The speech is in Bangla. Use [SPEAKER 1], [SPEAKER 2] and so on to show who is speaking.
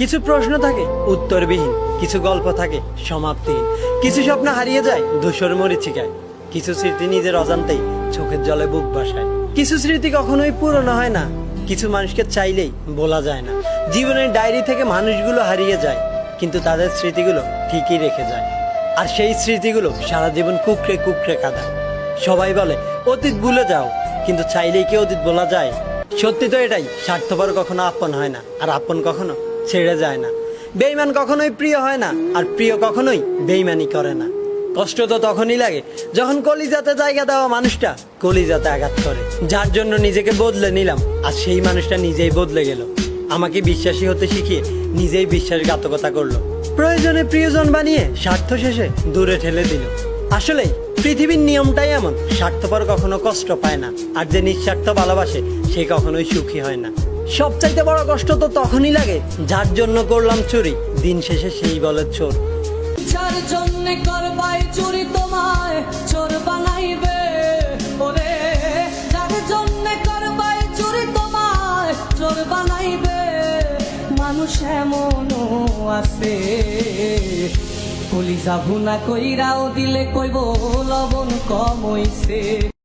[SPEAKER 1] কিছু প্রশ্ন থাকে উত্তরবিহীন, কিছু গল্প থাকে সমাপ্তিহীন, কিছু স্বপ্ন হারিয়ে যায় ধূসর মরীচিকায়, কিছু স্মৃতি নিজের অজান্তেই চোখের জলে বুক ভাসায়। কিছু স্মৃতি কখনোই পুরনো হয় না, কিছু মানুষকে চাইলেই বলা যায় না। জীবনের ডায়েরি থেকে মানুষগুলো হারিয়ে যায়, কিন্তু তাদের স্মৃতিগুলো ঠিকই রেখে যায়। আর সেই স্মৃতিগুলো সারা জীবন কুকড়ে কুকড়ে কাঁদায়। সবাই বলে অতীত ভুলে যাও, কিন্তু চাইলেই কি অতীত বলা যায়? সত্যি তো এটাই, স্বার্থপর কখনো আপন হয় না, আর আপন কখনো ছেড়ে যায় না। বেইমান কখনোই প্রিয় হয় না, আর প্রিয় কখনোই বেইমানি করে না। কষ্ট তো তখনই লাগে যখন কলিজাতে জায়গা দেওয়া মানুষটা কলিজাতে আঘাত করে। যার জন্য নিজেকে বদলে নিলাম, আর সেই মানুষটা নিজেই বদলে গেল। আমাকে বিশ্বাসী হতে শিখিয়ে নিজেই বিশ্বাসঘাতকতা করলো। প্রয়োজনে প্রিয়জন বানিয়ে স্বার্থ শেষে দূরে ঠেলে দিল। আসলেই পৃথিবীর নিয়মটাই এমন, স্বার্থপর কখনো কষ্ট পায় না, আর যে নিঃস্বার্থ ভালোবাসে সে কখনোই সুখী হয় না। সবচাইতে বড় কষ্ট তো তখনই লাগে যার জন্য করলাম চুরি, দিন শেষে সেই বলে চোর।
[SPEAKER 2] যার জন্য করবাই চুরি তোমায় চোর বানাইবে, ওরে যার জন্য করবাই চুরি তোমায় চোর বানাইবে। মানুষ এমনও আছে কলিজা ভুনা কইরাও দিলে কইব লবণ কম হইছে।